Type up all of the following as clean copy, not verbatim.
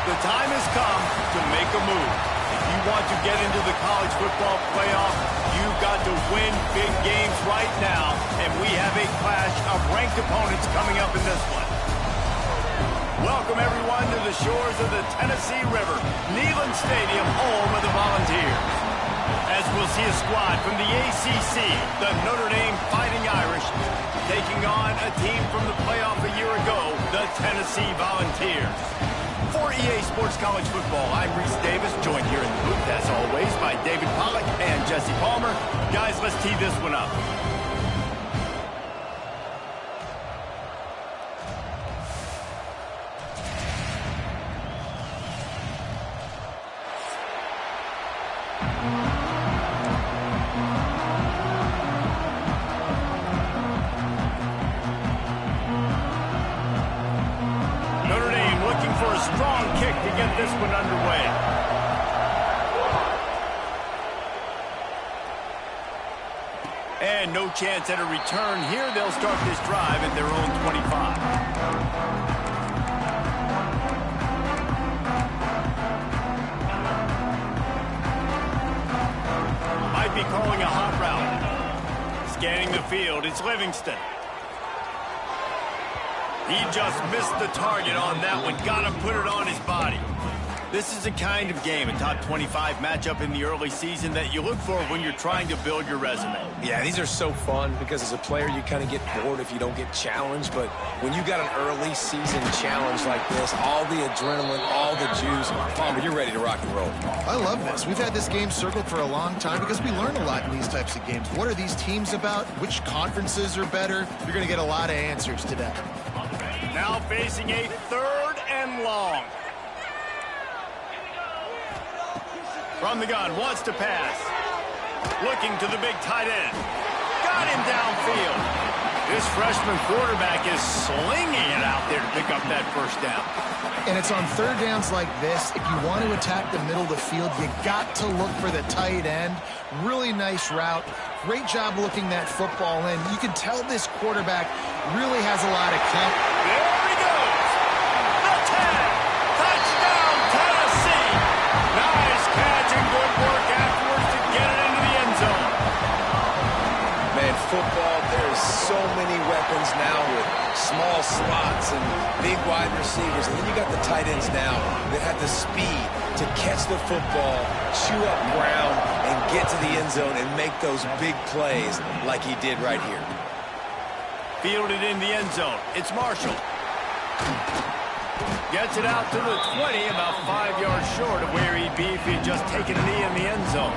The time has come to make a move. If you want to get into the college football playoff, you've got to win big games right now, and we have a clash of ranked opponents coming up in this one. Welcome, everyone, to the shores of the Tennessee River, Neyland Stadium, home of the Volunteers. As we'll see a squad from the ACC, the Notre Dame Fighting Irish, taking on a team from the playoff a year ago, the Tennessee Volunteers. For EA Sports College Football, I'm Reese Davis, joined here in the booth, as always, by David Pollack and Jesse Palmer. Guys, let's tee this one up. Strong kick to get this one underway. And no chance at a return here. They'll start this drive at their own 25. Might be calling a hot route. Scanning the field, it's Livingston. He just missed the target on that one. Got to put it on his body. This is the kind of game, a top 25 matchup in the early season, that you look for when you're trying to build your resume. Yeah, these are so fun because as a player, you kind of get bored if you don't get challenged. But when you got an early season challenge like this, all the adrenaline, all the juice, Palmer, you're ready to rock and roll. I love this. We've had this game circled for a long time because we learn a lot in these types of games. What are these teams about? Which conferences are better? You're going to get a lot of answers today. Now facing a 3rd and long. From the gun, wants to pass. Looking to the big tight end. Got him downfield. This freshman quarterback is slinging it out there to pick up that first down. And it's on 3rd downs like this. If you want to attack the middle of the field, you got to look for the tight end. Really nice route. Great job looking that football in. You can tell this quarterback really has a lot of count. There he goes. The tag. Touchdown, Tennessee. Nice catch and good work afterwards to get it into the end zone. Man, football, there's so many weapons now with small slots and big wide receivers. And then you got the tight ends now that have the speed to catch the football, chew up ground, and get to the end zone and make those big plays like he did right here. Fielded in the end zone. It's Marshall. Gets it out to the 20, about 5 yards short of where he'd be if he'd just taken a knee in the end zone.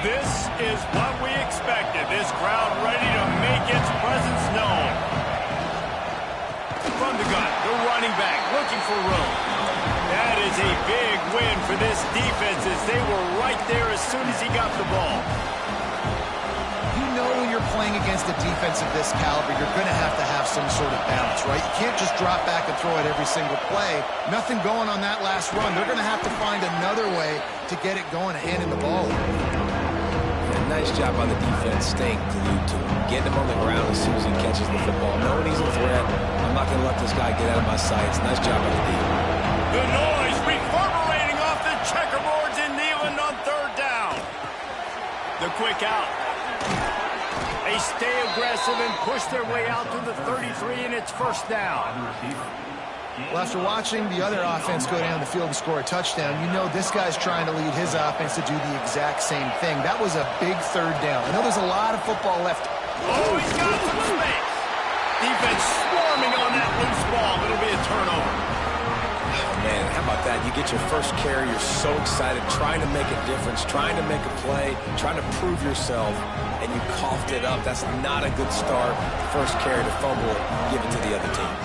This is what we expected. This crowd ready to make its presence known. From the gun, the running back looking for room. That is a big win for this defense as they were right there as soon as he got the ball. You know when you're playing against a defense of this caliber, you're going to have some sort of balance, right? You can't just drop back and throw it every single play. Nothing going on that last run. They're going to have to find another way to get it going and handing the ball. Nice job by the defense staying glued to him, getting him on the ground as soon as he catches the football. Knowing he's a threat, I'm not going to let this guy get out of my sights. Nice job by the defense. The noise reverberating off the checkerboards in Neyland on 3rd down. The quick out. They stay aggressive and push their way out to the 33, and it's 1st down. Well, after watching the other offense go down the field and score a touchdown, you know this guy's trying to lead his offense to do the exact same thing. That was a big 3rd down. I know there's a lot of football left. Oh, he's got some space. Defense swarming on that loose ball. It'll be a turnover. Oh, man, how about that? You get your first carry. You're so excited, trying to make a difference, trying to make a play, trying to prove yourself, and you coughed it up. That's not a good start. First carry to fumble it, give it to the other team.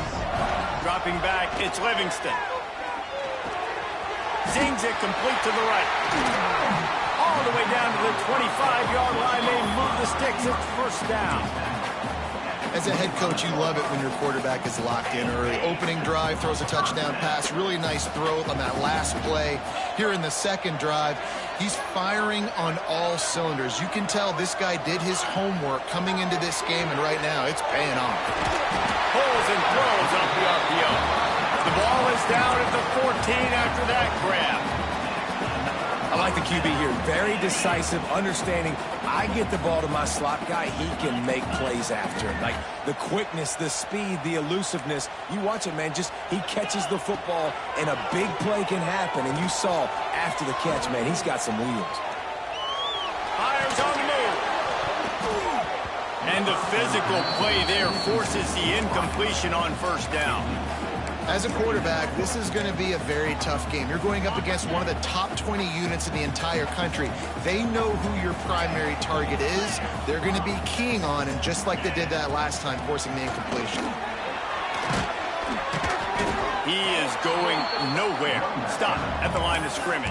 Dropping back, it's Livingston. Zings it complete to the right. All the way down to the 25-yard line. They move the sticks. It's 1st down. As a head coach, you love it when your quarterback is locked in early. Opening drive, throws a touchdown pass, really nice throw on that last play. Here in the second drive, he's firing on all cylinders. You can tell this guy did his homework coming into this game, and right now it's paying off. Pulls and throws off the RPO. The ball is down at the 14 after that grab. I like the QB here. Very decisive, understanding I get the ball to my slot guy, he can make plays after it. Like the quickness, the speed, the elusiveness. You watch it, man, just he catches the football and a big play can happen. And you saw after the catch, man, he's got some wheels. Fires on the move. And the physical play there forces the incompletion on first down. As a quarterback, this is going to be a very tough game. You're going up against one of the top 20 units in the entire country. They know who your primary target is. They're going to be keying on, and just like they did that last time, forcing the incompletion. He is going nowhere. Stop at the line of scrimmage.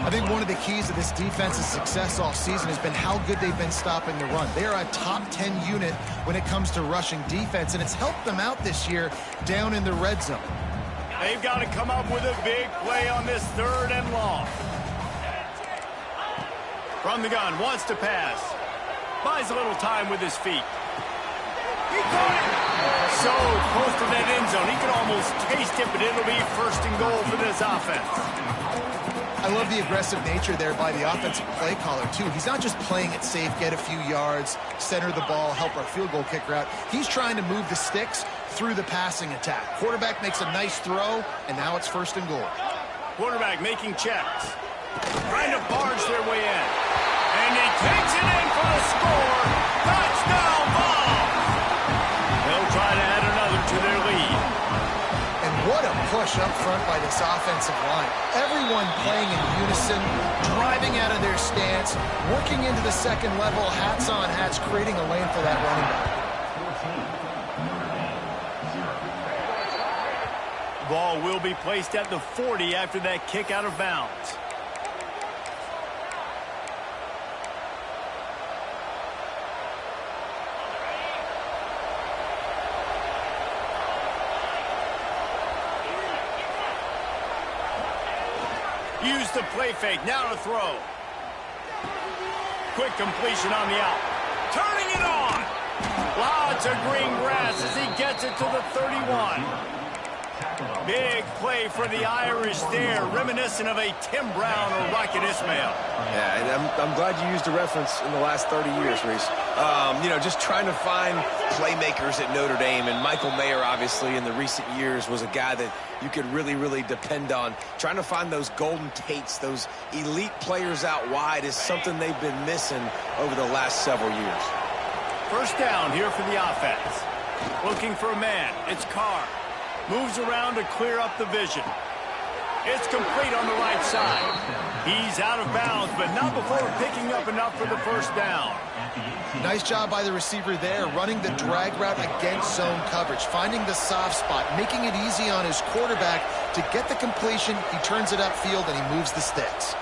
I think one of the keys to this defense's success all season has been how good they've been stopping the run. They are a top 10 unit when it comes to rushing defense, and it's helped them out this year down in the red zone. They've got to come up with a big play on this 3rd and long. From the gun, wants to pass. Buys a little time with his feet. He caught it! So close to that end zone. He could almost taste it, but it'll be 1st and goal for this offense. I love the aggressive nature there by the offensive play caller, too. He's not just playing it safe, get a few yards, center the ball, help our field goal kicker out. He's trying to move the sticks through the passing attack. Quarterback makes a nice throw, and now it's 1st and goal. Quarterback making checks. Trying to barge their way in. And he takes it in for the score. Touchdown ball! They'll try to add another to their lead. What a push up front by this offensive line. Everyone playing in unison, driving out of their stance, working into the second level, hats on hats, creating a lane for that running back. Ball will be placed at the 40 after that kick out of bounds. Use the play fake, now to throw. Quick completion on the out. Turning it on. Lots of green grass as he gets it to the 31. Big play for the Irish there, reminiscent of a Tim Brown or Rocket Ismail. Yeah, and I'm glad you used a reference in the last 30 years, Reese. You know, just trying to find playmakers at Notre Dame, and Michael Mayer, obviously, in the recent years was a guy that you could really, really depend on. Trying to find those golden Tates, those elite players out wide is something they've been missing over the last several years. 1st down here for the offense. Looking for a man. It's Carr. Moves around to clear up the vision. It's complete on the right side. He's out of bounds, but not before picking up enough for the 1st down. Nice job by the receiver there, running the drag route against zone coverage, finding the soft spot, making it easy on his quarterback to get the completion. He turns it upfield, and he moves the sticks.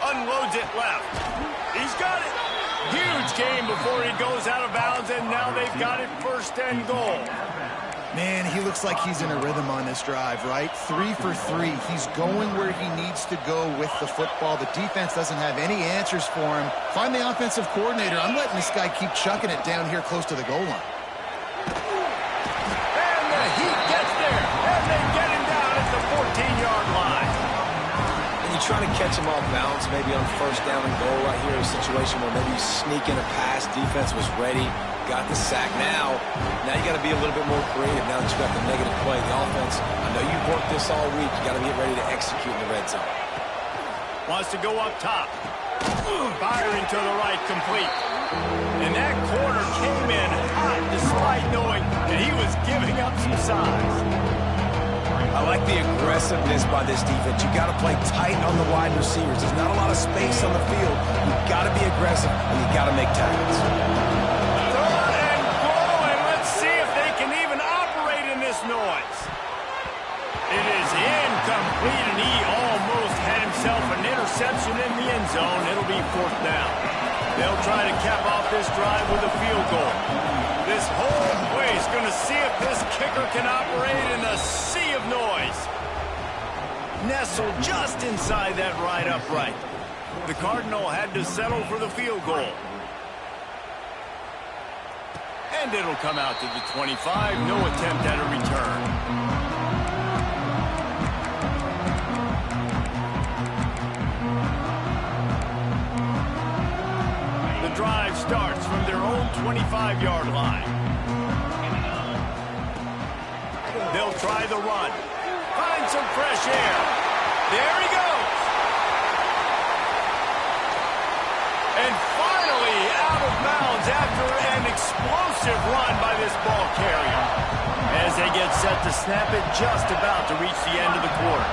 Unloads it left. He's got it. Huge game before he goes out of bounds, and now they've got it 1st and goal. Man, he looks like he's in a rhythm on this drive, right? 3 for 3. He's going where he needs to go with the football. The defense doesn't have any answers for him. Find the offensive coordinator. I'm letting this guy keep chucking it down here close to the goal line. And the Heat gets there, and they get him down at the 14-yard line. You're trying to catch him off balance, maybe on 1st down and goal right here, a situation where maybe you sneak in a pass, defense was ready, got the sack. Now you got to be a little bit more creative now that you got the negative play. The offense, I know you've worked this all week, you got to get ready to execute in the red zone. Wants to go up top. Firing to the right, complete. And that corner came in hot despite knowing that he was giving up some size. I like the aggressiveness by this defense. You got to play tight on the wide receivers. There's not a lot of space on the field. You got to be aggressive, and you got to make tackles. 3rd and goal, and let's see if they can even operate in this noise. It is incomplete, and he almost had himself an interception in the end zone. It'll be 4th down. They'll try to cap off this drive with a field goal. This whole place going to see if this kicker can operate in a sea of noise. Nestled just inside that right upright. The Cardinal had to settle for the field goal. And it'll come out to the 25. No attempt at a return. The drive starts from their own 25-yard line. They'll try the run. Find some fresh air. There he goes. And finally out of bounds after an explosive run by this ball carrier. As they get set to snap it, just about to reach the end of the quarter.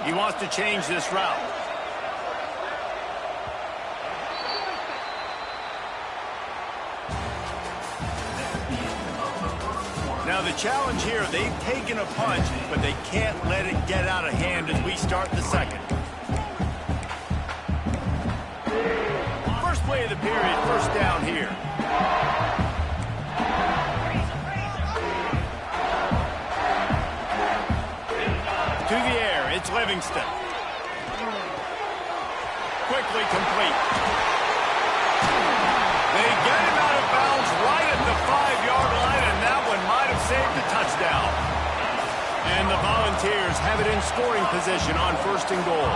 He wants to change this route. Now the challenge here, they've taken a punch, but they can't let it get out of hand as we start the second. First play of the period, first down here. To the air, it's Livingston. Quickly complete. They get him out of bounds right at the 5-yard line, and that one might have saved the touchdown. And the Volunteers have it in scoring position on first and goal.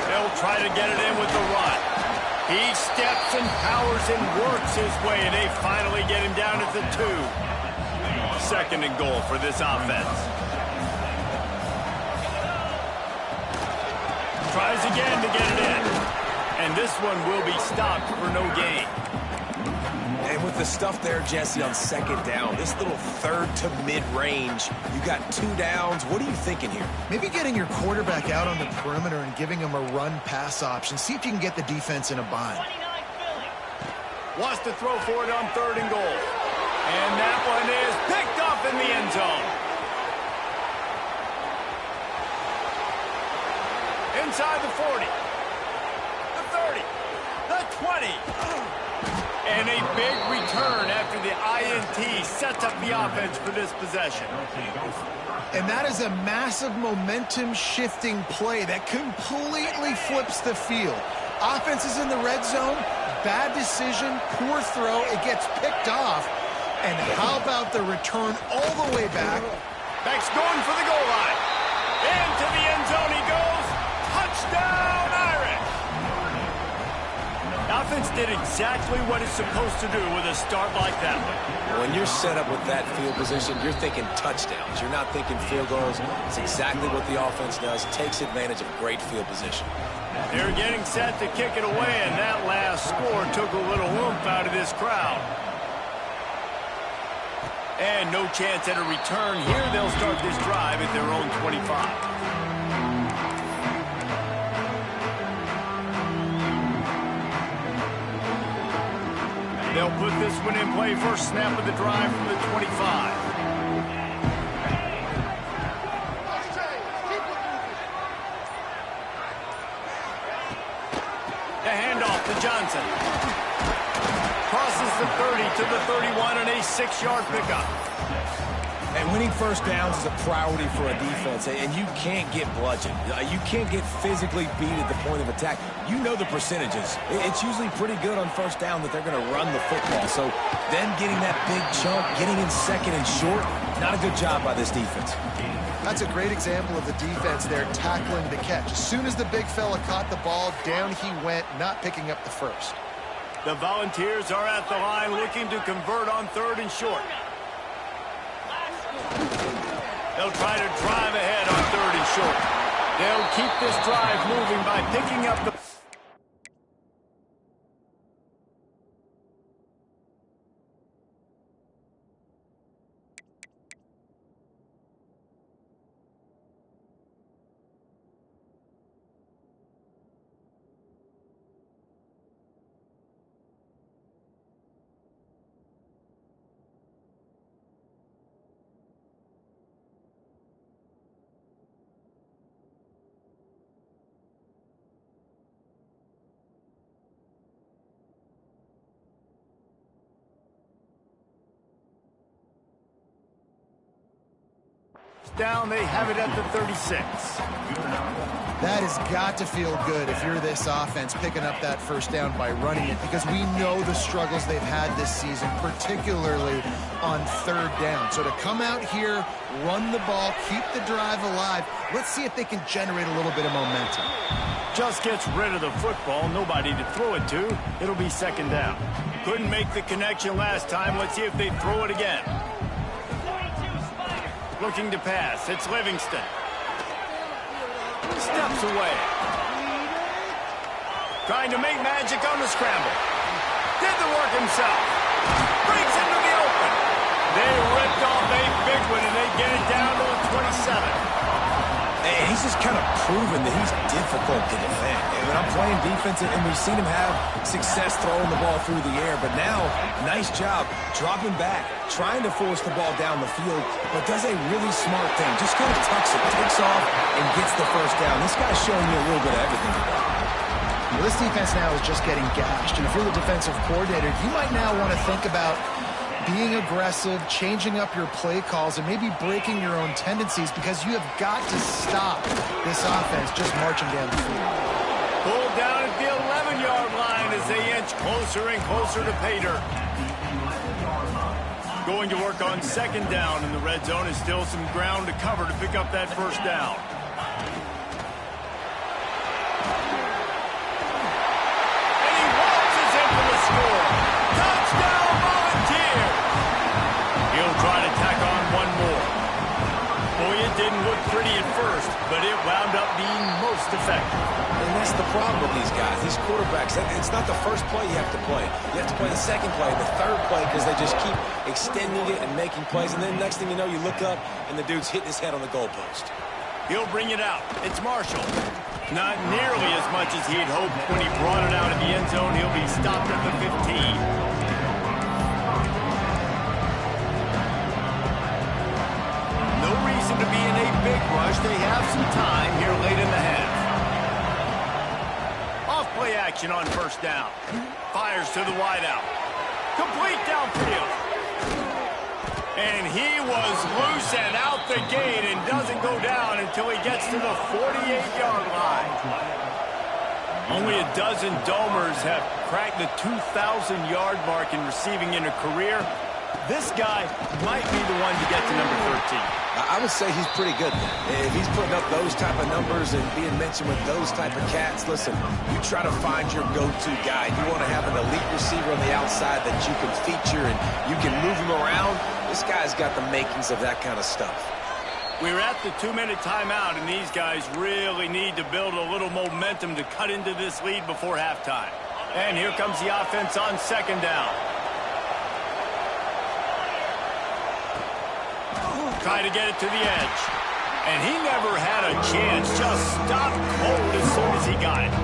They'll try to get it in with the run. He steps and powers and works his way, and they finally get him down at the 2. Second and goal for this offense. Tries again to get it in. And this one will be stopped for no gain. And with the stuff there, Jesse, on second down, this little third to mid-range, you got 2 downs. What are you thinking here? Maybe getting your quarterback out on the perimeter and giving him a run-pass option. See if you can get the defense in a bind. Wants to throw for it on third and goal. And that one is picked up in the end zone. Inside the 40, the 30, the 20. And a big return after the INT sets up the offense for this possession. And that is a massive momentum-shifting play that completely flips the field. Offense is in the red zone, bad decision, poor throw, it gets picked off. And how about the return all the way back? Beck's going for the goal line. Into the end zone he goes. Touchdown, Irish! Offense did exactly what it's supposed to do with a start like that one. When you're set up with that field position, you're thinking touchdowns. You're not thinking field goals. It's exactly what the offense does. Takes advantage of great field position. They're getting set to kick it away, and that last score took a little oomph out of this crowd. And no chance at a return here. They'll start this drive at their own 25. They'll put this one in play. First snap of the drive from the 25. The handoff to Johnson. Crosses the 30 to the 31 and a 6-yard pickup. And winning first downs is a priority for a defense, and you can't get bludgeoned. You can't get physically beat at the point of attack. You know the percentages. It's usually pretty good on first down that they're going to run the football. So then getting that big chunk, getting in second and short, not a good job by this defense. That's a great example of the defense there tackling the catch. As soon as the big fella caught the ball, down he went, not picking up the first. The Volunteers are at the line looking to convert on third and short. They'll try to drive ahead on third and short. They'll keep this drive moving by picking up the... first down. They have it at the 36. That has got to feel good if you're this offense picking up that first down by running it, because we know the struggles they've had this season, particularly on third down. So to come out here, run the ball, keep the drive alive, let's see if they can generate a little bit of momentum. Just gets rid of the football, nobody to throw it to. It'll be second down. Couldn't make the connection last time. Let's see if they throw it again. Looking to pass. It's Livingston. Steps away. Trying to make magic on the scramble. Did the work himself. Breaks into the open. They ripped off a big one, and they get it down to the 27. And he's just kind of proven that he's difficult to defend. And when I'm playing defense, and we've seen him have success throwing the ball through the air, but now, nice job dropping back, trying to force the ball down the field, but does a really smart thing. Just kind of tucks it, takes off, and gets the first down. This guy's showing you a little bit of everything today. Well, this defense now is just getting gashed, and if you're the defensive coordinator, you might now want to think about being aggressive, changing up your play calls, and maybe breaking your own tendencies, because you have got to stop this offense just marching down the field. Pulled down at the 11-yard line as they inch closer and closer to Pater. Going to work on second down in the red zone, and still some ground to cover to pick up that first down. And he waltzes in for the score. Touchdown, Volunteers! He'll try to tack on one more. Boy, it didn't look pretty at first, but it wound up being most effective. And that's the problem with these guys, these quarterbacks. It's not the first play you have to play. You have to play the second play, the third play, because they just keep extending it and making plays. And then next thing you know, you look up, and the dude's hitting his head on the goalpost. He'll bring it out. It's Marshall. Not nearly as much as he had hoped when he brought it out of the end zone. He'll be stopped at the 15. To be in a big rush. They have some time here late in the half. Off play action on first down. Fires to the wideout. Complete downfield. And he was loose and out the gate and doesn't go down until he gets to the 48-yard line. Only a dozen Domers have cracked the 2,000-yard mark in receiving in a career. This guy might be the one to get to number 13. I would say he's pretty good. If he's putting up those type of numbers and being mentioned with those type of cats, listen, you try to find your go-to guy. You want to have an elite receiver on the outside that you can feature and you can move him around. This guy's got the makings of that kind of stuff. We're at the 2-minute timeout, and these guys really need to build a little momentum to cut into this lead before halftime. And here comes the offense on second down. Try to get it to the edge. And he never had a chance. Just stopped cold as soon as he got it.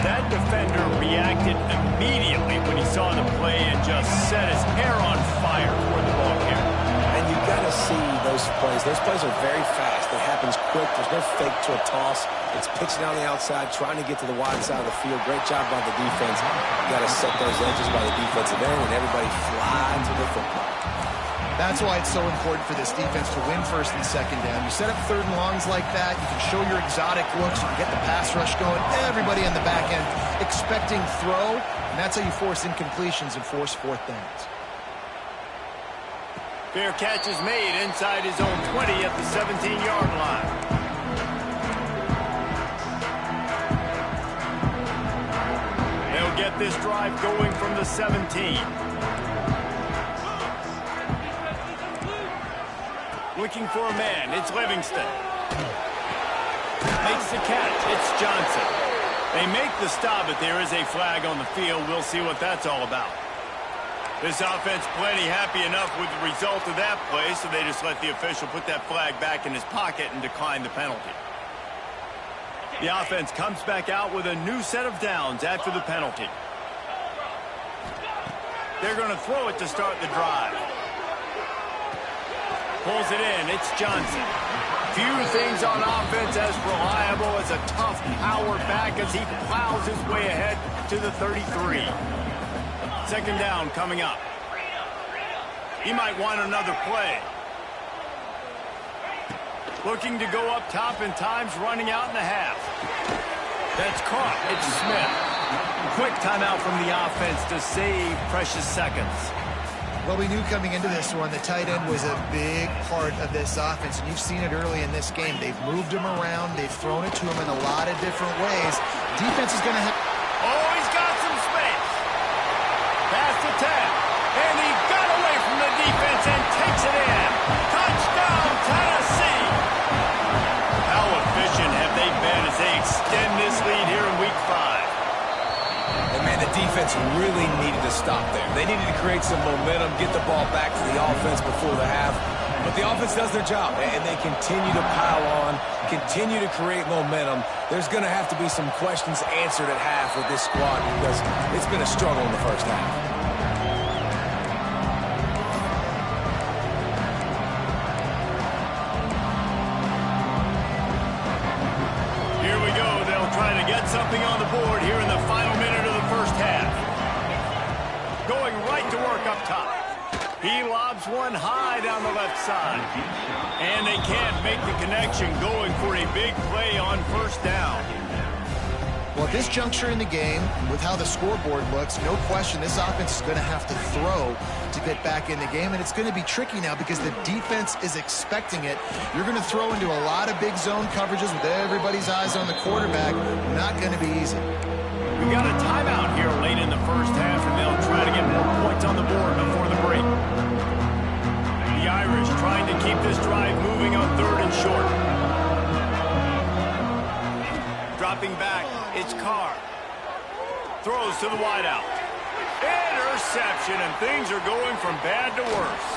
That defender reacted immediately when he saw the play and just set his hair on fire toward the ball carrier. And you got to see those plays. Those plays are very fast. It happens quick. There's no fake to a toss. It's pitching down the outside, trying to get to the wide side of the field. Great job by the defense. You got to set those edges by the defensive end, and everybody fly to the football. That's why it's so important for this defense to win first and second down. You set up third and longs like that, you can show your exotic looks, you can get the pass rush going, everybody on the back end expecting throw, and that's how you force incompletions and force fourth downs. Fair catch is made inside his own 20 at the 17-yard line. They'll get this drive going from the 17. Looking for a man. It's Livingston. Makes the catch. It's Johnson. They make the stop, but there is a flag on the field. We'll see what that's all about. This offense plenty happy enough with the result of that play, so they just let the official put that flag back in his pocket and decline the penalty. The offense comes back out with a new set of downs after the penalty. They're going to throw it to start the drive. Pulls it in. It's Johnson. Few things on offense as reliable as a tough power back as he plows his way ahead to the 33. Second down coming up. He might want another play. Looking to go up top, and time's running out in the half. That's caught. It's Smith. Quick timeout from the offense to save precious seconds. Well, we knew coming into this one, the tight end was a big part of this offense, and you've seen it early in this game. They've moved him around. They've thrown it to him in a lot of different ways. Defense is going to have... Oh, he's got some space. Pass to 10. And he got away from the defense and takes it in. Touchdown, Tennessee. How efficient have they been as they extend this lead here in Week 5? And, man, the defense really needed to stop there. They needed to create some momentum, get the ball back to the offense before the half. But the offense does their job, and they continue to pile on, continue to create momentum. There's going to have to be some questions answered at half with this squad because it's been a struggle in the first half. Here we go. They'll try to get something on the board here in the final minute of the first half. Going right to work up top. He lobs one high down the left side. And they can't make the connection, going for a big play on first down. Well, at this juncture in the game, with how the scoreboard looks, no question this offense is going to have to throw to get back in the game, and it's going to be tricky now because the defense is expecting it. You're going to throw into a lot of big zone coverages with everybody's eyes on the quarterback. Not going to be easy. We got a timeout here late in the first half, and they'll try to get more points on the board before the break. The Irish trying to keep this drive moving on 3rd and short. Dropping back, it's Carr. Throws to the wideout. Interception, and things are going from bad to worse.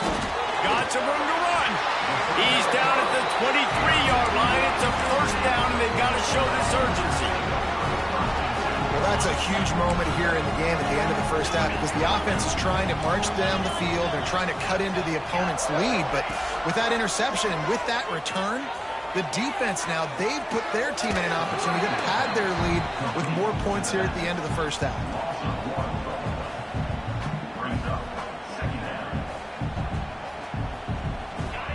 Got some room to run. He's down at the 23-yard line. It's a first down, and they've got to show this urgency. Well, that's a huge moment here in the game at the end of the first half because the offense is trying to march down the field. They're trying to cut into the opponent's lead, but with that interception and with that return, the defense now, they've put their team in an opportunity to pad their lead with more points here at the end of the first half.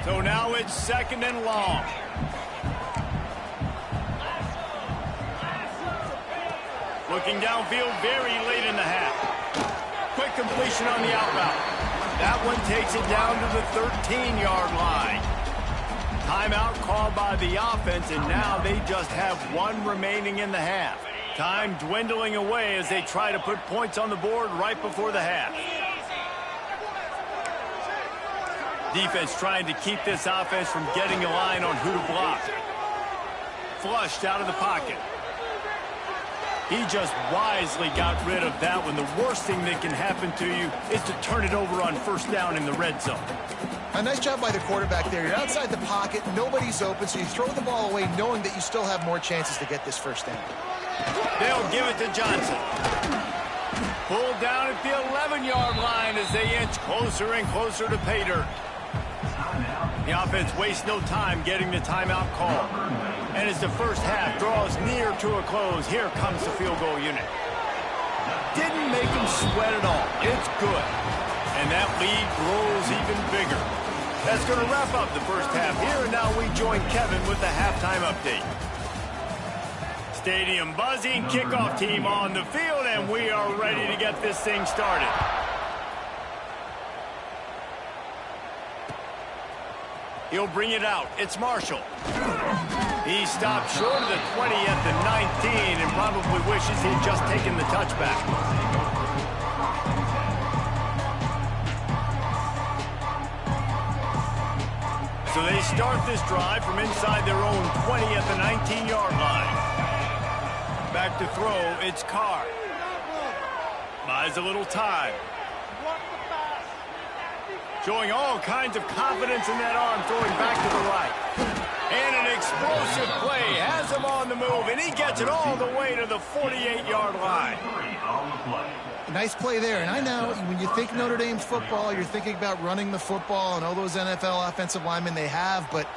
So now it's 2nd and long. Looking downfield very late in the half. Quick completion on the out route. That one takes it down to the 13-yard line. Timeout called by the offense, and now they just have one remaining in the half. Time dwindling away as they try to put points on the board right before the half. Defense trying to keep this offense from getting a line on who to block. Flushed out of the pocket. He just wisely got rid of that one. The worst thing that can happen to you is to turn it over on first down in the red zone. A nice job by the quarterback there. You're outside the pocket, nobody's open, so you throw the ball away knowing that you still have more chances to get this first down. They'll give it to Johnson. Pulled down at the 11-yard line as they inch closer and closer to pay dirt. The offense wastes no time getting the timeout call. And as the first half draws near to a close, here comes the field goal unit. Didn't make him sweat at all. It's good. And that lead grows even bigger. That's going to wrap up the first half here, and now we join Kevin with the halftime update. Stadium buzzing, kickoff team on the field, and we are ready to get this thing started. He'll bring it out. It's Marshall. He stopped short of the 20 at the 19 and probably wishes he'd just taken the touchback. So they start this drive from inside their own 20 at the 19-yard line. Back to throw, it's Carr. Buys a little time. Showing all kinds of confidence in that arm, throwing back to the right. And an explosive play has him on the move, and he gets it all the way to the 48-yard line. Nice play there. And I know when you think Notre Dame football, you're thinking about running the football and all those NFL offensive linemen they have, but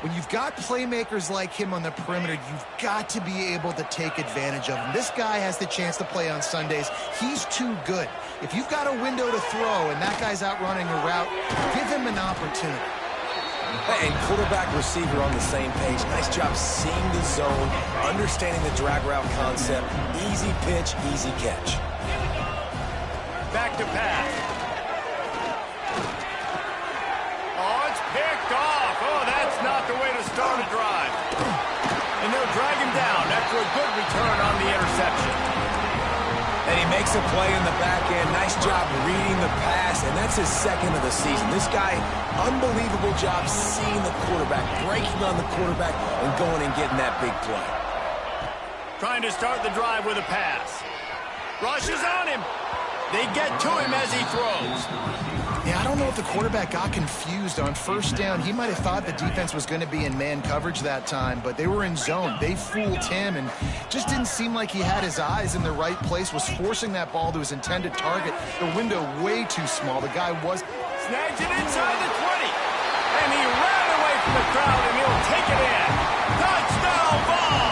when you've got playmakers like him on the perimeter, you've got to be able to take advantage of him. This guy has the chance to play on Sundays. He's too good. If you've got a window to throw and that guy's out running a route, give him an opportunity. And quarterback, receiver on the same page. Nice job seeing the zone, understanding the drag route concept. Easy pitch, easy catch. Back to pass. Oh, it's picked off. Oh, that's not the way to start a drive. And they'll drag him down after a good return on the interception. And he makes a play in the back end. Nice job reading the pass, and that's his second of the season. This guy, unbelievable job seeing the quarterback, breaking on the quarterback, and going and getting that big play. Trying to start the drive with a pass. Rushes on him. They get to him as he throws. Yeah, I don't know if the quarterback got confused on first down. He might have thought the defense was going to be in man coverage that time, but they were in zone. They fooled him and just didn't seem like he had his eyes in the right place, was forcing that ball to his intended target. The window way too small. The guy was... Snags it inside the 20. And he ran away from the crowd, and he'll take it in. Touchdown ball!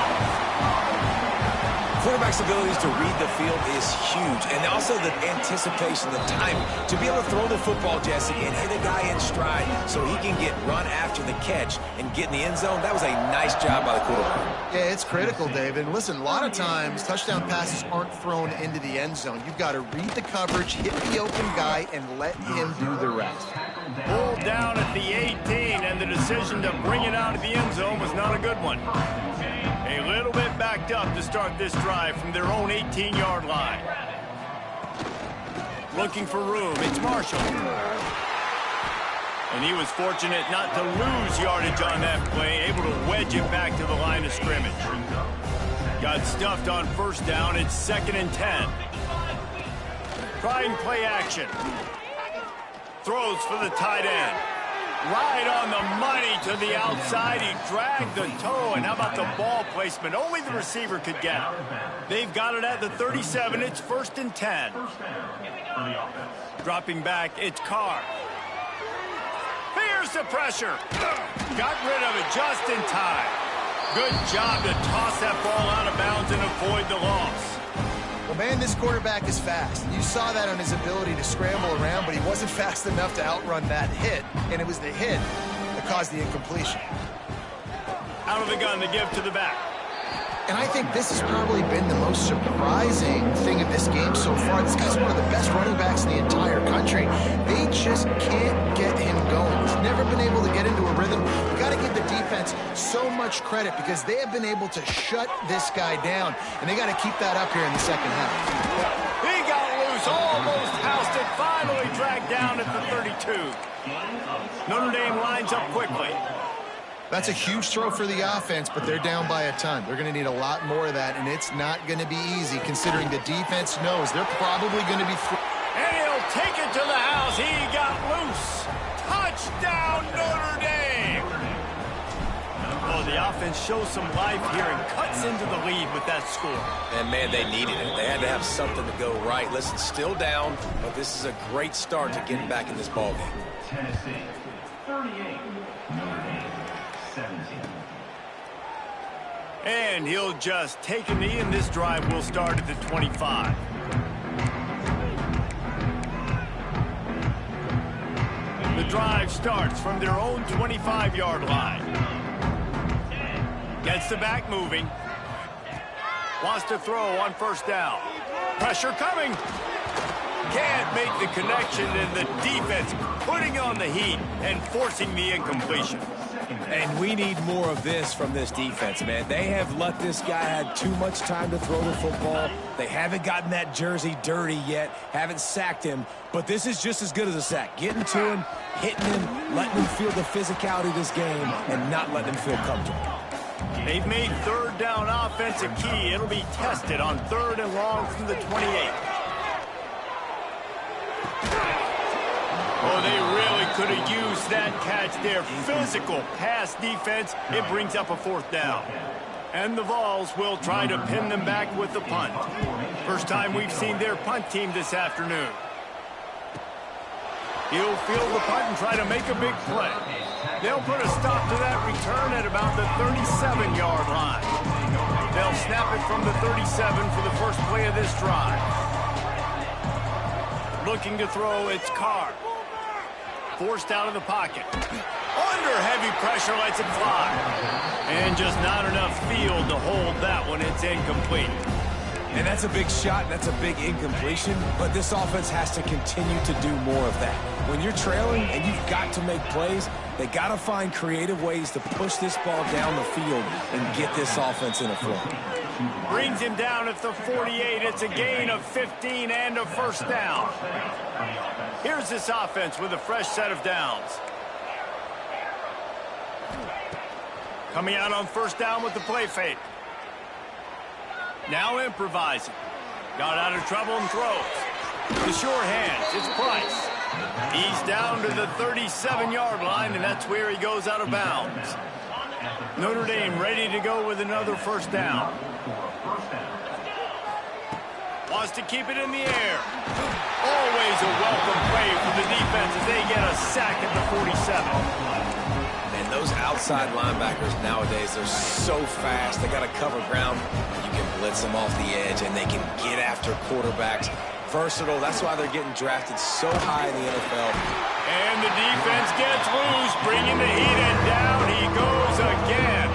Quarterback's abilities to read the field is huge, and also the anticipation, the timing. To be able to throw the football, Jesse, and hit a guy in stride so he can get run after the catch and get in the end zone, that was a nice job by the quarterback. Yeah, it's critical, David. And listen, a lot of times touchdown passes aren't thrown into the end zone. You've got to read the coverage, hit the open guy, and let him do the rest. Pulled down at the 18, and the decision to bring it out of the end zone was not a good one. A little bit backed up to start this drive from their own 18-yard line. Looking for room, it's Marshall. And he was fortunate not to lose yardage on that play, able to wedge it back to the line of scrimmage. Got stuffed on first down, it's 2nd and 10. Trying play action. Throws for the tight end. Right on the money to the outside. He dragged the toe. And how about the ball placement? Only the receiver could get it. They've got it at the 37. It's 1st and 10. Dropping back, it's Carr. Here's the pressure. Got rid of it just in time. Good job to toss that ball out of bounds and avoid the loss. Well, man, this quarterback is fast. You saw that on his ability to scramble around, but he wasn't fast enough to outrun that hit, and it was the hit that caused the incompletion. Out of the gun to give to the back. And I think this has probably been the most surprising thing of this game so far. This guy's one of the best running backs in the entire country. They just can't get him going. He's never been able to get into a rhythm. You got to give the defense so much credit because they have been able to shut this guy down, and they got to keep that up here in the second half. He got loose, almost housed it, finally dragged down at the 32. Notre Dame lines up quickly. That's a huge throw for the offense, but they're down by a ton. They're going to need a lot more of that, and it's not going to be easy considering the defense knows they're probably going to be... And he'll take it to the house. He got loose. Touchdown, Notre Dame. Oh, the offense shows some life here and cuts into the lead with that score. And, man, they needed it. They had to have something to go right. Listen, still down, but this is a great start to getting back in this ballgame. Tennessee, 38, Notre Dame, 17. And he'll just take a knee, and this drive will start at the 25. The drive starts from their own 25-yard line. Gets the back moving. Wants to throw on first down. Pressure coming. Can't make the connection, and the defense putting on the heat and forcing the incompletion. And we need more of this from this defense, man. They have let this guy have too much time to throw the football. They haven't gotten that jersey dirty yet, haven't sacked him, but this is just as good as a sack. Getting to him, hitting him, letting him feel the physicality of this game, and not letting him feel comfortable. They've made third down offense a key. It'll be tested on 3rd and long from the 28. Oh, they really could have used that catch there. Physical pass defense. It brings up a 4th down. And the Vols will try to pin them back with the punt. First time we've seen their punt team this afternoon. He'll field the punt and try to make a big play. They'll put a stop to that return at about the 37-yard line. They'll snap it from the 37 for the first play of this drive. Looking to throw, it's Carr. Forced out of the pocket. On Under heavy pressure, lets it fly. And just not enough field to hold that one. It's incomplete. And that's a big shot, that's a big incompletion, but this offense has to continue to do more of that. When you're trailing and you've got to make plays, they got to find creative ways to push this ball down the field and get this offense in a flow. Brings him down at the 48. It's a gain of 15 and a first down. Here's this offense with a fresh set of downs. Coming out on first down with the play fake. Now improvising. Got out of trouble and throws. The sure hands. It's Price. He's down to the 37-yard line, and that's where he goes out of bounds. Notre Dame ready to go with another first down. Wants to keep it in the air. Always a welcome play for the defense as they get a sack at the 47. And those outside linebackers nowadays, they're so fast. They got to cover ground. You can blitz them off the edge, and they can get after quarterbacks. Versatile. That's why they're getting drafted so high in the NFL. And the defense gets loose, bringing the heat, and down he goes again.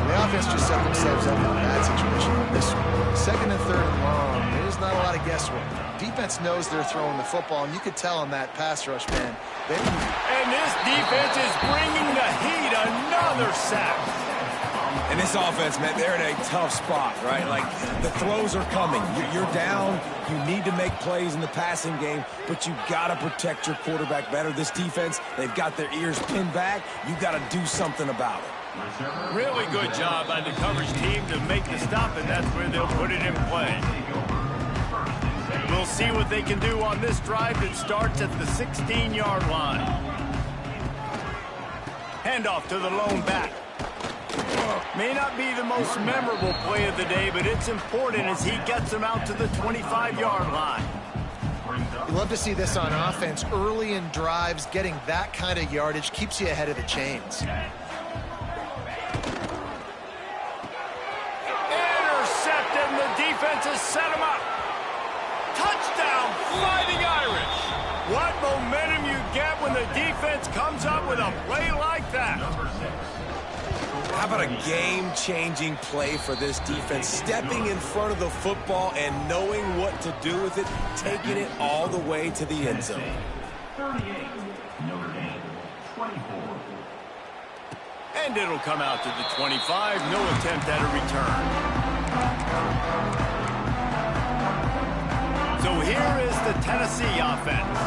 The offense just set themselves up in a bad situation on this one. Second and third and long, there's not a lot of guesswork. Defense knows they're throwing the football, and you could tell on that pass rush, man. And this defense is bringing the heat. Another sack. And this offense, man, they're in a tough spot, right? Like, the throws are coming. You're down. You need to make plays in the passing game, but you got to protect your quarterback better. This defense, they've got their ears pinned back. You got to do something about it. Really good job by the coverage team to make the stop, and that's where they'll put it in play. We'll see what they can do on this drive that starts at the 16-yard line. Handoff to the lone back. May not be the most memorable play of the day, but it's important as he gets them out to the 25-yard line. You love to see this on offense. Early in drives, getting that kind of yardage keeps you ahead of the chains. Intercepted, and the defense has set him up. Touchdown, Fighting Irish. What momentum you get when the defense comes up with a play like that. How about a game-changing play for this defense? Stepping in front of the football and knowing what to do with it, taking it all the way to the end zone. 38, Notre Dame, 24. And it'll come out to the 25. No attempt at a return. So here is the Tennessee offense.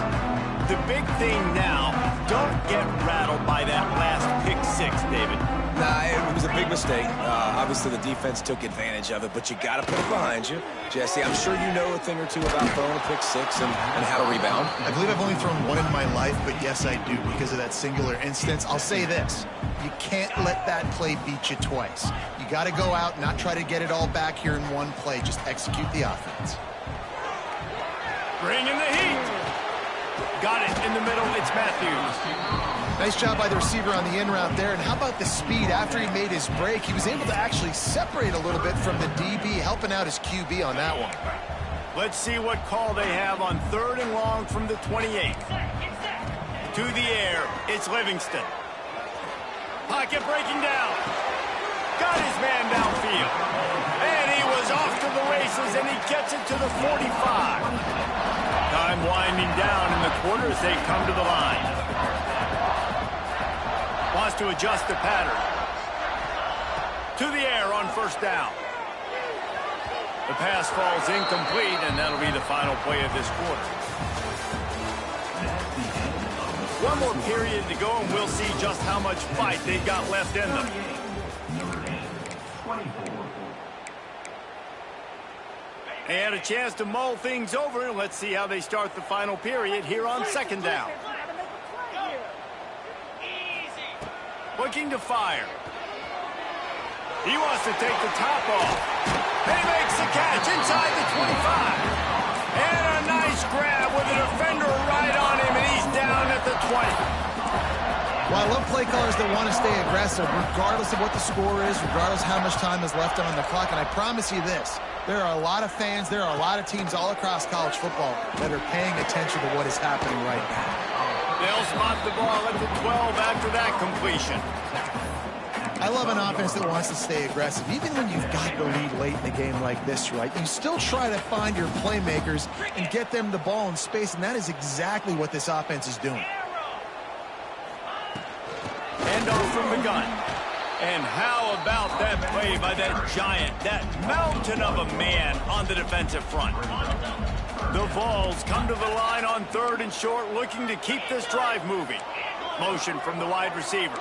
The big thing now, don't get rattled by that last pick six, David. Nah, it was a big mistake. Obviously, the defense took advantage of it, but you got to put it behind you. Jesse, I'm sure you know a thing or two about throwing a pick six and how to rebound. I believe I've only thrown one in my life, but yes, I do because of that singular instance. I'll say this. You can't let that play beat you twice. You got to go out and not try to get it all back here in one play. Just execute the offense. Bring in the heat. Got it in the middle. It's Matthews. Nice job by the receiver on the in route there. And how about the speed? After he made his break, he was able to actually separate a little bit from the DB, helping out his QB on that one. Let's see what call they have on third and long from the 28. To the air, it's Livingston. Pocket breaking down. Got his man downfield. And he was off to the races, and he gets it to the 45. Time winding down in the quarter as they come to the line. Wants to adjust the pattern. To the air on first down. The pass falls incomplete, and that'll be the final play of this quarter. One more period to go, and we'll see just how much fight they've got left in them. They had a chance to mull things over, and let's see how they start the final period here on second down. Looking to fire. He wants to take the top off. And he makes the catch inside the 25. And a nice grab with a defender right on him, and he's down at the 20. Well, I love play callers that want to stay aggressive, regardless of what the score is, regardless of how much time is left on the clock. And I promise you this, there are a lot of fans, there are a lot of teams all across college football that are paying attention to what is happening right now. They'll spot the ball at the 12 after that completion. I love an offense that wants to stay aggressive. Even when you've got the lead late in the game like this, right, you still try to find your playmakers and get them the ball in space, and that is exactly what this offense is doing. Handoff from the gun. And how about that play by that giant, that mountain of a man on the defensive front? The Vols come to the line on 3rd and short, looking to keep this drive moving. Motion from the wide receiver.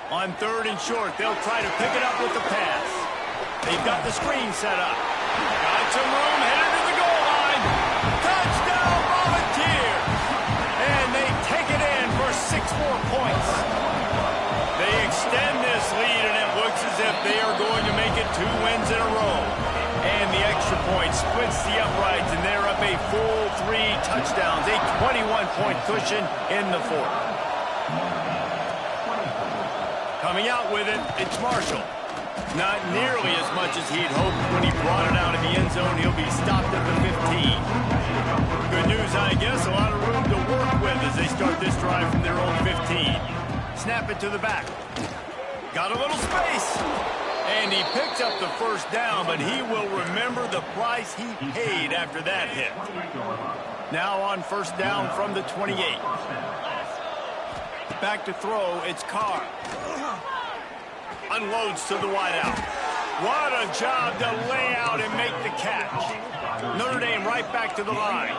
On 3rd and short, they'll try to pick it up with the pass. They've got the screen set up. Got some room, headed to the goal line. Touchdown, Volunteers! And they take it in for 6 more points. They extend this lead, and it looks as if they are going to make it 2 wins in a row. And the extra point splits the uprights, and they're up a full 3 touchdowns, a 21-point cushion in the 4th. Coming out with it, it's Marshall. Not nearly as much as he'd hoped when he brought it out of the end zone. He'll be stopped at the 15. Good news, I guess, a lot of room to work with as they start this drive from their own 15. Snap it to the back. Got a little space. And he picks up the first down, but he will remember the price he paid after that hit. Now on 1st down from the 28. Back to throw, it's Carr. Unloads to the wideout. What a job to lay out and make the catch. Notre Dame right back to the line.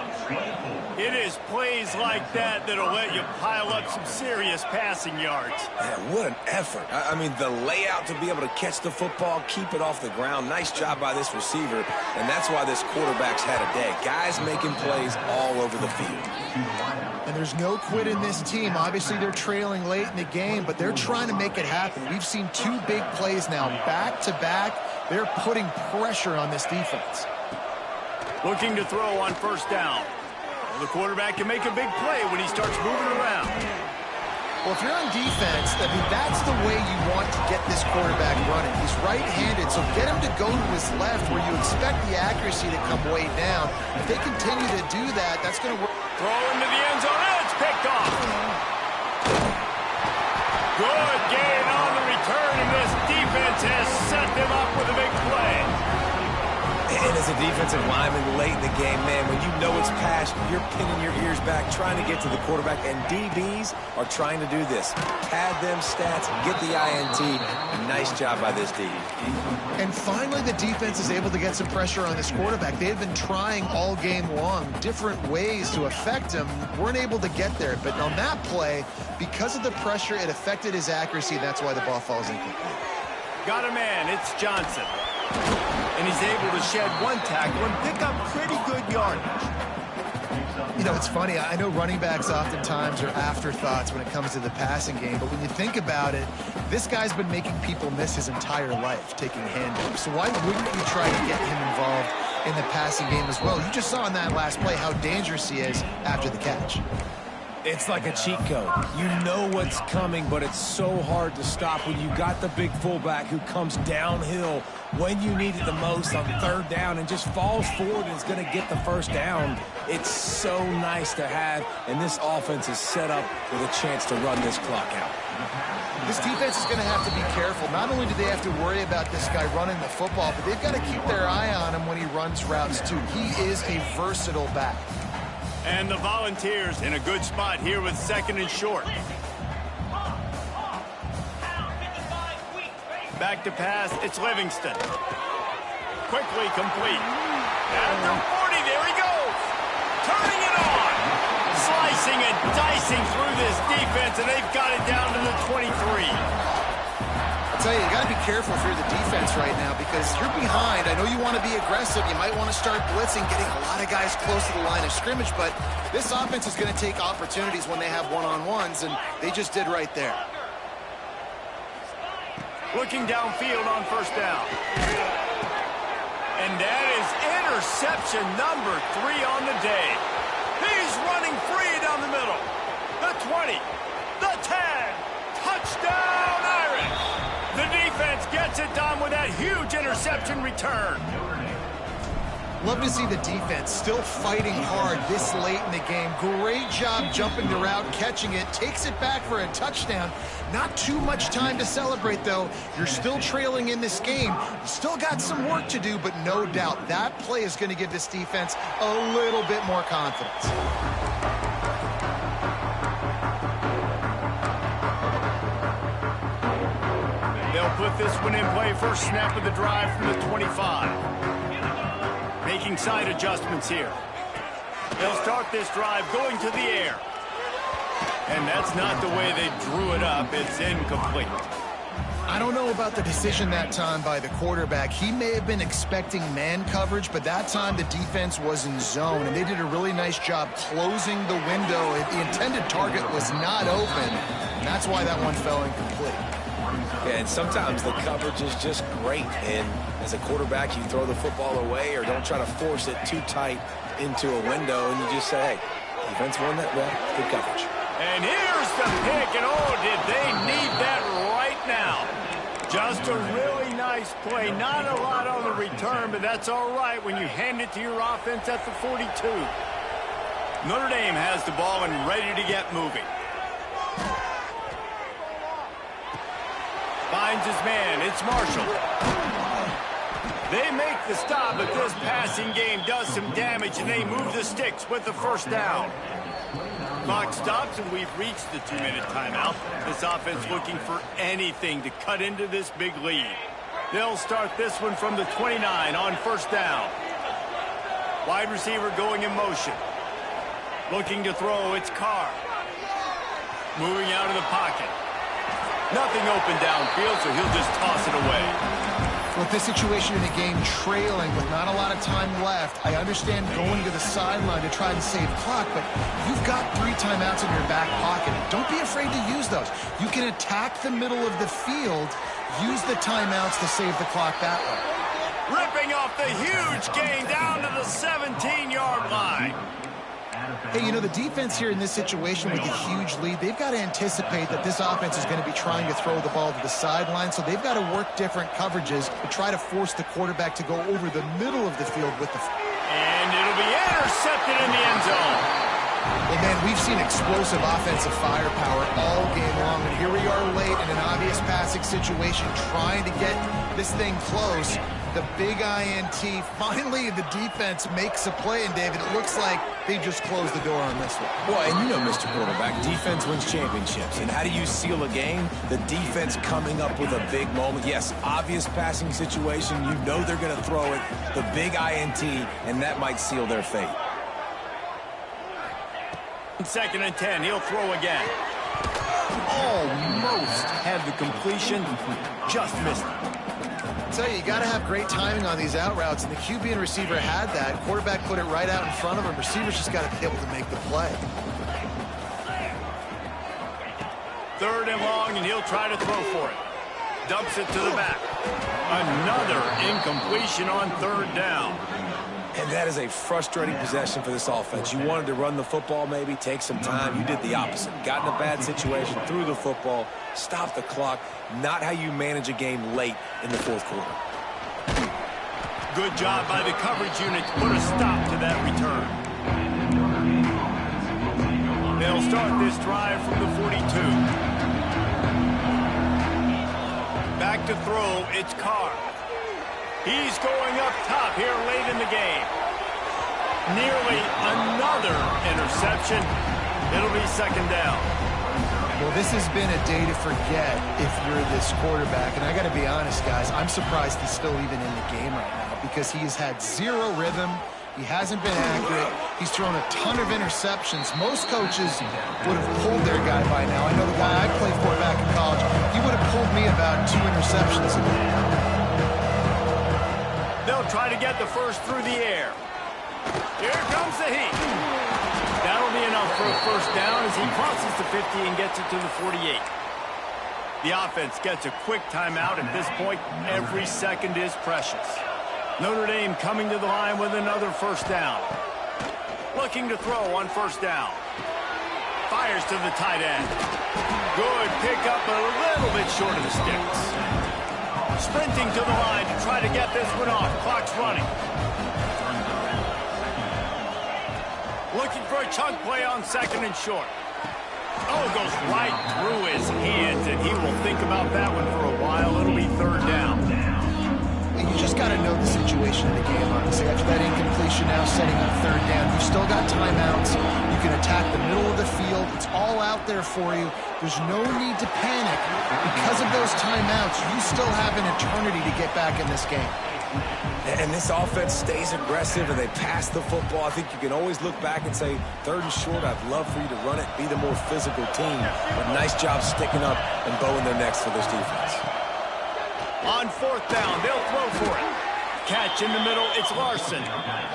It is plays like that that'll let you pile up some serious passing yards. Man, what an effort. I mean, the layout to be able to catch the football, keep it off the ground. Nice job by this receiver, and that's why this quarterback's had a day. Guys making plays all over the field. And there's no quit in this team. Obviously, they're trailing late in the game, but they're trying to make it happen. We've seen 2 big plays now, back-to-back. They're putting pressure on this defense. Looking to throw on 1st down. Well, the quarterback can make a big play when he starts moving around. Well, if you're on defense, I mean, that's the way you want to get this quarterback running. He's right-handed, so get him to go to his left where you expect the accuracy to come way down. If they continue to do that, that's going to work. Throw into the end zone, and it's picked off. Good gain on the return, and this defense has set them up with a big play. And as a defensive lineman late in the game, man, when you know it's passed, you're pinning your ears back, trying to get to the quarterback, and DBs are trying to do this. Pad them stats, get the INT. Nice job by this D. And finally, the defense is able to get some pressure on this quarterback. They've been trying all game long different ways to affect him. Weren't able to get there. But on that play, because of the pressure, it affected his accuracy. That's why the ball falls incomplete. Got a man. It's Johnson. And he's able to shed 1 tackle and pick up pretty good yardage. You know, it's funny. I know running backs oftentimes are afterthoughts when it comes to the passing game, but when you think about it, this guy's been making people miss his entire life taking handoffs. So why wouldn't you try to get him involved in the passing game as well? You just saw in that last play how dangerous he is after the catch. It's like a cheat code. You know what's coming, but it's so hard to stop when you got the big fullback who comes downhill when you need it the most on 3rd down and just falls forward and is going to get the first down. It's so nice to have, and this offense is set up with a chance to run this clock out. This defense is going to have to be careful. Not only do they have to worry about this guy running the football, but they've got to keep their eye on him when he runs routes too. He is a versatile back. And the Volunteers in a good spot here with 2nd and short. Back to pass, it's Livingston. Quickly complete. At the 40, there he goes. Turning it on. Slicing and dicing through this defense, and they've got it down to the 23. I'll tell you, you got to be careful if you're the defense right now because you're behind. I know you want to be aggressive. You might want to start blitzing, getting a lot of guys close to the line of scrimmage, but this offense is going to take opportunities when they have one-on-ones, and they just did right there. Looking downfield on 1st down. And that is interception number 3 on the day. He's running free down the middle. The 20, the 10, touchdown Irish. The defense gets it done with that huge interception return. Love to see the defense still fighting hard this late in the game. Great job jumping the route, catching it, takes it back for a touchdown. Not too much time to celebrate, though. You're still trailing in this game. Still got some work to do, but no doubt that play is going to give this defense a little bit more confidence. They'll put this one in play. First snap of the drive from the 25. Making side adjustments here. They'll start this drive going to the air. And that's not the way they drew it up. It's incomplete. I don't know about the decision that time by the quarterback. He may have been expecting man coverage, but that time the defense was in zone, and they did a really nice job closing the window. The intended target was not open, and that's why that one fell incomplete. Yeah, and sometimes the coverage is just great, and as a quarterback, you throw the football away or don't try to force it too tight into a window, and you just say, hey, defense won that well, good coverage. And here's the pick, and oh, did they need that right now. Just a really nice play. Not a lot on the return, but that's all right when you hand it to your offense at the 42. Notre Dame has the ball and ready to get moving. Finds his man. It's Marshall. They make the stop, but this passing game does some damage, and they move the sticks with the first down. Clock stops, and we've reached the 2-minute timeout. This offense looking for anything to cut into this big lead. They'll start this one from the 29 on first down. Wide receiver going in motion. Looking to throw, it's Carr. Moving out of the pocket. Nothing open downfield, so he'll just toss it away. With this situation in the game trailing with not a lot of time left, I understand going to the sideline to try and save clock, but you've got 3 timeouts in your back pocket. Don't be afraid to use those. You can attack the middle of the field, use the timeouts to save the clock that way. Ripping off the huge gain down to the 17-yard line. Hey, you know, the defense here in this situation with a huge lead, they've got to anticipate that this offense is going to be trying to throw the ball to the sideline, so they've got to work different coverages to try to force the quarterback to go over the middle of the field with the... And it'll be intercepted in the end zone. Well, man, we've seen explosive offensive firepower all game long, and here we are late in an obvious passing situation trying to get this thing close. The big INT. Finally, the defense makes a play, and David, it looks like they just closed the door on this one. Well, and you know, Mr. Quarterback, defense wins championships. And how do you seal a game? The defense coming up with a big moment. Yes, obvious passing situation. You know they're going to throw it. The big INT, and that might seal their fate. 2nd and 10. He'll throw again. Almost had the completion. Just missed it. I tell you got to have great timing on these out routes, and the QB and receiver had that. Quarterback put it right out in front of him. Receivers just got to be able to make the play. 3rd and long, and he'll try to throw for it. Dumps it to the back. Another incompletion on 3rd down. And that is a frustrating possession for this offense. You wanted to run the football, maybe take some time. You did the opposite. Got in a bad situation, threw the football, stopped the clock. Not how you manage a game late in the 4th quarter. Good job by the coverage unit to put a stop to that return. They'll start this drive from the 42. Back to throw, it's Carr. He's going up top here late in the game. Nearly another interception. It'll be 2nd down. Well, this has been a day to forget if you're this quarterback. And I got to be honest, guys, I'm surprised he's still even in the game right now because he's had 0 rhythm. He hasn't been accurate. He's thrown a ton of interceptions. Most coaches would have pulled their guy by now. I know the guy I played for back in college, he would have pulled me about 2 interceptions a game. They'll try to get the first through the air. Here comes the heat. That'll be enough for a first down as he crosses the 50 and gets it to the 48. The offense gets a quick timeout. At this point, every second is precious. Notre Dame coming to the line with another first down. Looking to throw on first down. Fires to the tight end. Good pickup, but a little bit short of the sticks. Sprinting to the line to try to get this one off. Clock's running. Looking for a chunk play on second and short. Oh, it goes right through his hands, and he will think about that one for a while. It'll be third down. You just got to know the situation in the game, honestly. After that incompletion now setting up third down, you've still got timeouts. You can attack the middle of the field. It's all out there for you. There's no need to panic. Because of those timeouts, you still have an eternity to get back in this game. And this offense stays aggressive and they pass the football. I think you can always look back and say, third and short, I'd love for you to run it, be the more physical team. But nice job sticking up and bowing their necks for this defense. On fourth down, they'll throw for it. Catch in the middle, it's Larson.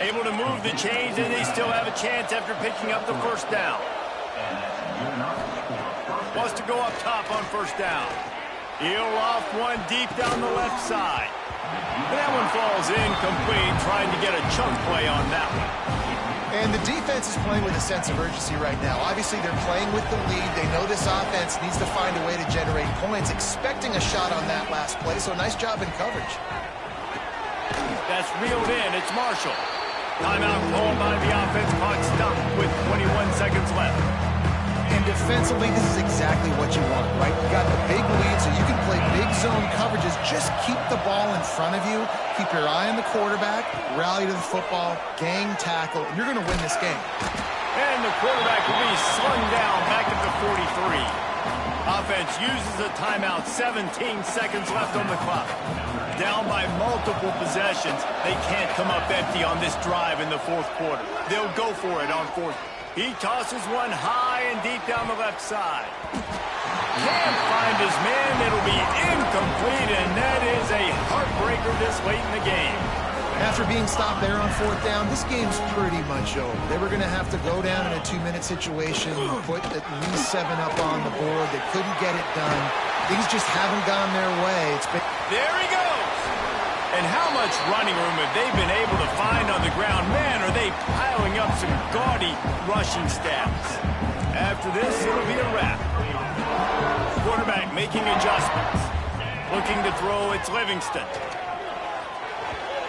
Able to move the chains, and they still have a chance after picking up the first down. Wants to go up top on first down. He'll off one deep down the left side. That one falls incomplete, trying to get a chunk play on that one. And the defense is playing with a sense of urgency right now. Obviously, they're playing with the lead. They know this offense needs to find a way to generate points, expecting a shot on that last play, so nice job in coverage. That's reeled in. It's Marshall. Timeout called by the offense. Clock stopped with 21 seconds left. And defensively, this is exactly what you want, right? You got the big lead, so you can play big zone coverages. Just keep the ball in front of you. Keep your eye on the quarterback. Rally to the football. Gang tackle. And you're going to win this game. And the quarterback will be slung down back at the 43. Offense uses a timeout. 17 seconds left on the clock. Down by multiple possessions. They can't come up empty on this drive in the fourth quarter. They'll go for it on fourth. He tosses one high and deep down the left side. Can't find his man. It'll be incomplete, and that is a heartbreaker this late in the game. After being stopped there on fourth down, this game's pretty much over. They were going to have to go down in a 2-minute situation, put at least 7 up on the board. They couldn't get it done. Things just haven't gone their way. There he goes. And how much running room have they been able to find on the ground? Man, are they piling up some gaudy rushing stats. After this, it'll be a wrap. Quarterback making adjustments. Looking to throw, it's Livingston.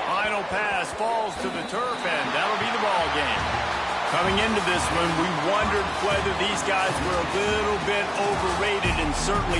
Final pass falls to the turf, and that'll be the ball game. Coming into this one, we wondered whether these guys were a little bit overrated, and certainly